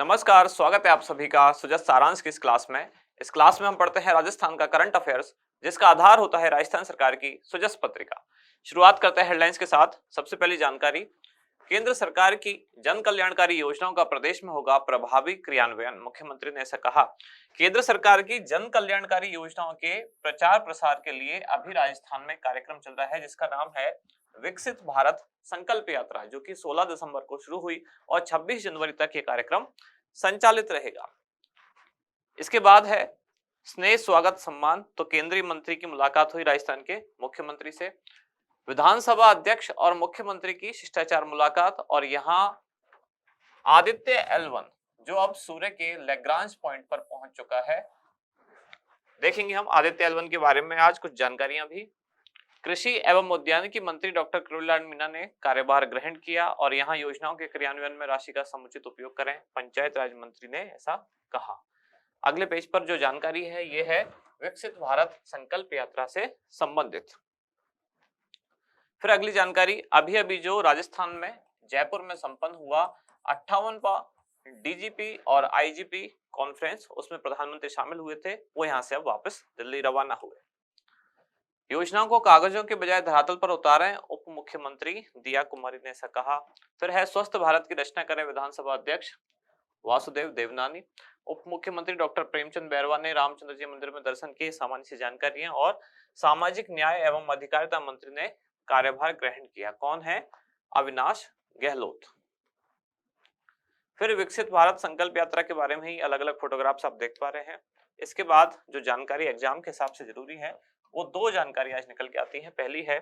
नमस्कार, स्वागत है आप सभी का सुजस सारांश की इस क्लास में। इस क्लास में हम पढ़ते हैं राजस्थान का करंट अफेयर्स, जिसका आधार होता है राजस्थान सरकार की सुजस पत्रिका। शुरुआत करते हैं हेडलाइंस के साथ। सबसे पहली जानकारी, केंद्र सरकार की जन कल्याणकारी योजनाओं का प्रदेश में होगा प्रभावी क्रियान्वयन। मुख्यमंत्री ने ऐसा कहा। केंद्र सरकार की जन कल्याणकारी योजनाओं के प्रचार प्रसार के लिए अभी राजस्थान में कार्यक्रम चल रहा है, जिसका नाम है विकसित भारत संकल्प यात्रा, जो कि 16 दिसंबर को शुरू हुई और 26 जनवरी तक ये कार्यक्रम संचालित रहेगा। इसके बाद है स्नेह स्वागत सम्मान। तो केंद्रीय मंत्री की मुलाकात हुई राजस्थान के मुख्यमंत्री से। विधानसभा अध्यक्ष और मुख्यमंत्री की शिष्टाचार मुलाकात, और यहाँ आदित्य L1 जो अब सूर्य के लैग्रांज पॉइंट पर पहुंच चुका है। देखेंगे हम आदित्य L1 के बारे में आज कुछ जानकारियां भी। कृषि एवं उद्यानिकी मंत्री डॉक्टर किरोड़ीलाल मीणा ने कार्यभार ग्रहण किया और यहां योजनाओं के क्रियान्वयन में राशि का समुचित उपयोग करें, पंचायत राज मंत्री ने ऐसा कहा। अगले पेज पर जो जानकारी है ये है विकसित भारत संकल्प यात्रा से संबंधित। फिर अगली जानकारी, अभी अभी जो राजस्थान में जयपुर में संपन्न हुआ 58वां डीजीपी और आईजीपी कॉन्फ्रेंस, उसमें प्रधानमंत्री शामिल हुए थे, वो यहाँ से अब वापस दिल्ली रवाना हुए। योजनाओं को कागजों के बजाय धरातल पर उतारें, उप मुख्यमंत्री दिया कुमारी ने ऐसा कहा। फिर है स्वस्थ भारत की रचना करें, विधानसभा अध्यक्ष वासुदेव देवनानी। उप मुख्यमंत्री डॉक्टर प्रेमचंद बैरवा ने रामचंद्र जी मंदिर में दर्शन किए, सामान्य सी जानकारियां। और सामाजिक न्याय एवं अधिकारिता मंत्री ने कार्यभार ग्रहण किया। कौन है? अविनाश गहलोत। फिर विकसित भारत संकल्प यात्रा के बारे में ही अलग अलग फोटोग्राफ्स आप देख पा रहे हैं। इसके बाद जो जानकारी एग्जाम के हिसाब से जरूरी है वो दो जानकारी आज निकल के आती है। पहली है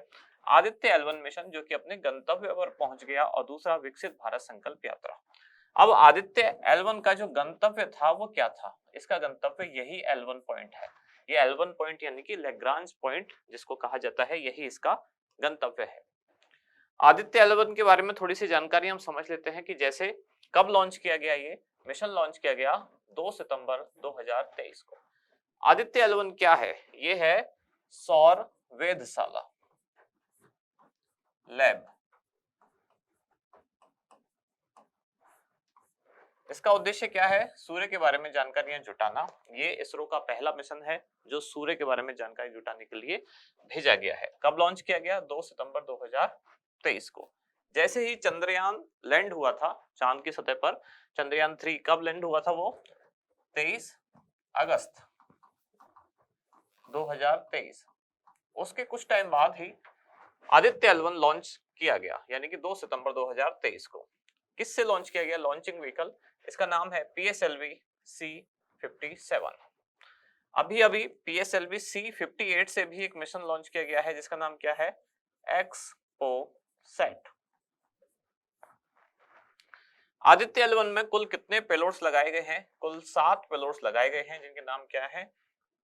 आदित्य L1 मिशन जो कि अपने गंतव्य पर पहुंच गया, और दूसरा विकसित भारत संकल्प यात्रा। अब आदित्य L1 का जो गंतव्य था वो क्या था? इसका गंतव्य यही L1 पॉइंट है। ये L1 पॉइंट यानी कि लैग्रांज पॉइंट जिसको कहा जाता है, यही इसका गंतव्य है। आदित्य L1 के बारे में थोड़ी सी जानकारी हम समझ लेते हैं कि जैसे कब लॉन्च किया गया। ये मिशन लॉन्च किया गया 2 सितंबर 2023 को। आदित्य L1 क्या है? ये है सौर वेधशाला लैब। इसका उद्देश्य क्या है? सूर्य के बारे में जानकारियां जुटाना। ये इसरो का पहला मिशन है जो सूर्य के बारे में जानकारी जुटाने के लिए भेजा गया है। कब लॉन्च किया गया? 2 सितंबर 2023 को। जैसे ही चंद्रयान लैंड हुआ था चांद की सतह पर, चंद्रयान 3 कब लैंड हुआ था? वो 23 अगस्त 2023। उसके कुछ टाइम बाद ही आदित्य L1 लॉन्च किया गया, यानी कि 2 सितंबर 2023 को। किससे लॉन्च किया गया? लॉन्चिंग व्हीकल, इसका नाम है PSLV C57। अभी अभी PSLV C58 से भी एक मिशन लॉन्च किया गया है, जिसका नाम क्या है? एक्सपोसैट। आदित्य L1 में कुल कितने पेलोड्स लगाए गए हैं? कुल 7 पेलोड्स लगाए गए हैं, जिनके नाम क्या है?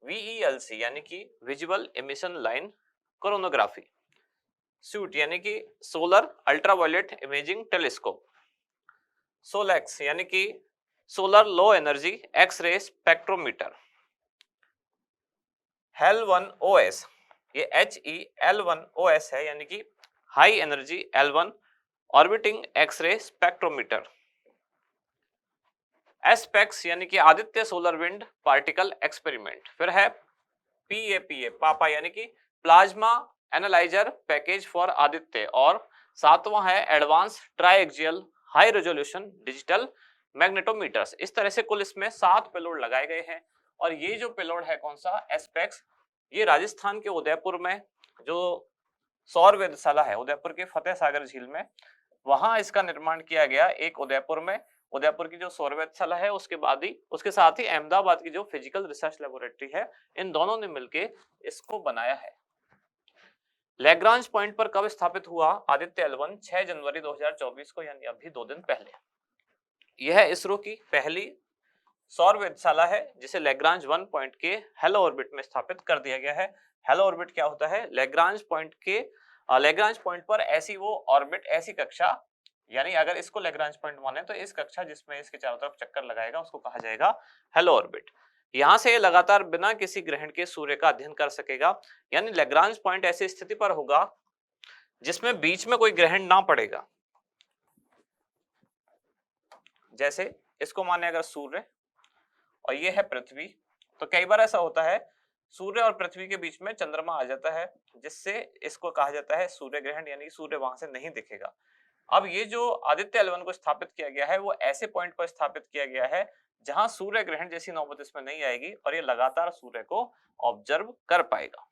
VELC यानी कि visual emission line coronagraphy, SUIT यानी कि solar ultraviolet imaging telescope, SoLEXS यानी कि solar low energy X-ray spectrometer, HEL1OS, ये HEL1OS है यानी कि high energy L1 orbiting X-ray spectrometer, ASPEX यानी कि Aditya solar wind particle experiment. फिर है PAPA पापा यानी कि plasma analyser package for Aditya, और सातवां है advance triaxial high resolution digital magnetometers. इस तरह से कुल इसमें 7 पेलोड लगाए गए हैं। और ये जो पेलोड है कौन सा? एस्पेक्स। ये राजस्थान के उदयपुर में जो सौर वेधशाला है, उदयपुर के फतेह सागर झील में, वहां इसका निर्माण किया गया। एक उदयपुर में, उदयपुर की जो सौर वेधशाला है, उसके बाद ही उसके साथ ही अहमदाबाद की जो फिजिकल रिसर्च लेबोरेटरी है, इन दोनों ने मिलकर इसको बनाया है। लैग्रांज पॉइंट पर कब स्थापित हुआ आदित्य L1? 6 जनवरी 2024 को, यानी अभी 2 दिन पहले। यह इसरो की पहली सौर वेधशाला है जिसे लैग्रांज 1 पॉइंट के हेलो ऑर्बिट में स्थापित कर दिया गया है। हेलो ऑर्बिट क्या होता है? लैग्रांज पॉइंट पर ऐसी वो ऑर्बिट, ऐसी कक्षा, यानी अगर इसको लैग्रांज पॉइंट माने तो इस कक्षा जिसमें इसके चारों तरफ चक्कर लगाएगा उसको कहा जाएगा हेलो ऑर्बिट। यहां से लगातार बिना किसी ग्रहण के सूर्य का अध्ययन कर सकेगा, यानी लैग्रांज पॉइंट ऐसी स्थिति पर होगा जिसमें बीच में कोई ग्रहण ना पड़ेगा। जैसे इसको माने अगर सूर्य और ये है पृथ्वी, तो कई बार ऐसा होता है सूर्य और पृथ्वी के बीच में चंद्रमा आ जाता है, जिससे इसको कहा जाता है सूर्य ग्रहण, यानी सूर्य वहां से नहीं दिखेगा। अब ये जो आदित्य L1 को स्थापित किया गया है वो ऐसे पॉइंट पर स्थापित किया गया है जहां सूर्य ग्रहण जैसी नौबत इसमें नहीं आएगी और ये लगातार सूर्य को ऑब्जर्व कर पाएगा।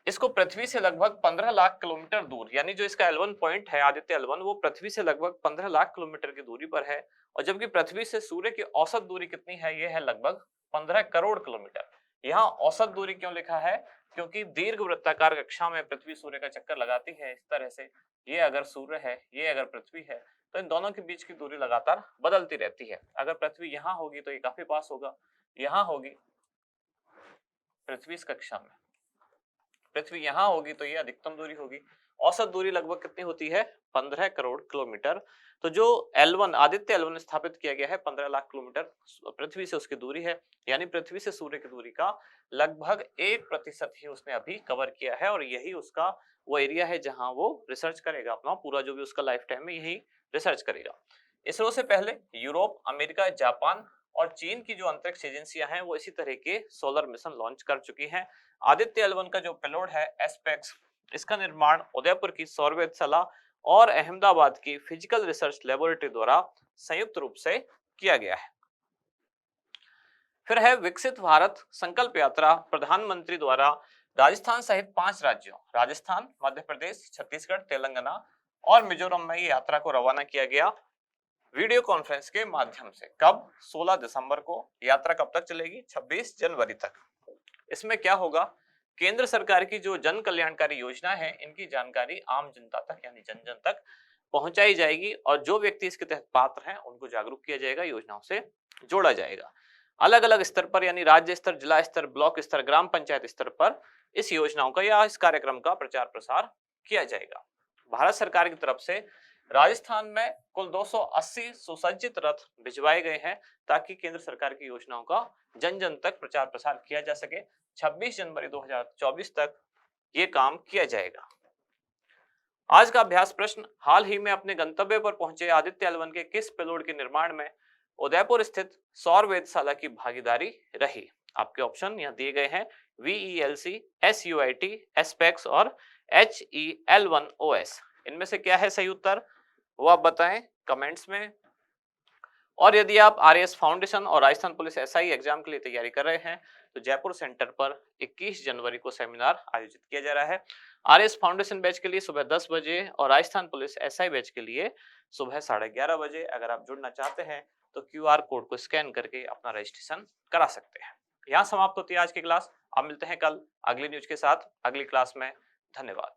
इसको पृथ्वी से लगभग 15 लाख किलोमीटर दूर, यानी जो इसका L1 पॉइंट है आदित्य L1 वो पृथ्वी से लगभग 15 लाख किलोमीटर की दूरी पर है, और जबकि पृथ्वी से सूर्य की औसत दूरी कितनी है, ये है लगभग 15 करोड़ किलोमीटर। यहाँ औसत दूरी क्यों लिखा है, क्योंकि दीर्घ वृत्ताकार कक्षा में पृथ्वी सूर्य का चक्कर लगाती है इस तरह से, ये अगर सूर्य है, ये अगर पृथ्वी है, तो इन दोनों के बीच की दूरी लगातार बदलती रहती है। अगर पृथ्वी यहाँ होगी तो ये काफी पास होगा, यहाँ होगी पृथ्वी इस कक्षा में, पृथ्वी यहाँ होगी तो ये अधिकतम दूरी होगी। औसत दूरी लगभग कितनी होती है, 15 करोड़ किलोमीटर। तो जो L1 आदित्य L1 स्थापित किया गया है 15 लाख किलोमीटर पृथ्वी से उसकी दूरी है, यानी पृथ्वी से सूर्य की दूरी का लगभग 1% ही उसने अभी कवर किया है, और यही उसका वो एरिया है जहां वो रिसर्च करेगा, अपना पूरा जो भी उसका लाइफ टाइम में यही रिसर्च करेगा। इसरो से पहले यूरोप, अमेरिका, जापान और चीन की जो अंतरिक्ष एजेंसियां हैं वो इसी तरह के सोलर मिशन लॉन्च कर चुकी हैं। आदित्य L1 का जो पेलोड है एस्पेक्स, इसका निर्माण उदयपुर की सौर वेधशाला और अहमदाबाद की फिजिकल रिसर्च लेबोरेटरी द्वारा संयुक्त रूप से किया गया है। फिर है विकसित भारत संकल्प यात्रा, प्रधानमंत्री द्वारा राजस्थान सहित 5 राज्यों राजस्थान, मध्य प्रदेश, छत्तीसगढ़, तेलंगाना और मिजोरम में ये यात्रा को रवाना किया गया वीडियो कॉन्फ्रेंस के माध्यम से। कब, 16 दिसंबर को। यात्रा कब तक चलेगी, 26 जनवरी तक। इसमें क्या होगा, केंद्र सरकार की जो जन कल्याणकारी योजना है इनकी जानकारी आम जनता तक यानी जन जन तक पहुंचाई जाएगी, और जो व्यक्ति इसके तहत पात्र हैं उनको जागरूक किया जाएगा, योजनाओं से जोड़ा जाएगा। अलग अलग स्तर पर यानी राज्य स्तर, जिला स्तर, ब्लॉक स्तर, ग्राम पंचायत स्तर पर इस योजनाओं का या इस कार्यक्रम का प्रचार प्रसार किया जाएगा। भारत सरकार की तरफ से राजस्थान में कुल 280 सुसज्जित रथ भिजवाए गए हैं ताकि केंद्र सरकार की योजनाओं का जन जन तक प्रचार प्रसार किया जा सके। 26 जनवरी 2024 तक ये काम किया जाएगा। आज का अभ्यास प्रश्न, हाल ही में अपने गंतव्य पर पहुंचे आदित्य L1 के किस पेलोड के निर्माण में उदयपुर स्थित सौर वेधशाला की भागीदारी रही? आपके ऑप्शन यहाँ दिए गए हैं, VELC, SUIT, SPEX और HEL1OS। इनमें से क्या है सही उत्तर, वो आप बताएं कमेंट्स में। और यदि आप RAS फाउंडेशन और राजस्थान पुलिस SI एग्जाम के लिए तैयारी कर रहे हैं तो जयपुर सेंटर पर 21 जनवरी को सेमिनार आयोजित किया जा रहा है। RAS फाउंडेशन बैच के लिए सुबह 10 बजे और राजस्थान पुलिस SI बैच के लिए सुबह 11:30 बजे। अगर आप जुड़ना चाहते हैं तो QR कोड को स्कैन करके अपना रजिस्ट्रेशन करा सकते हैं। यहाँ समाप्त होती है आज की क्लास। अब मिलते हैं कल अगली न्यूज के साथ अगली क्लास में। धन्यवाद।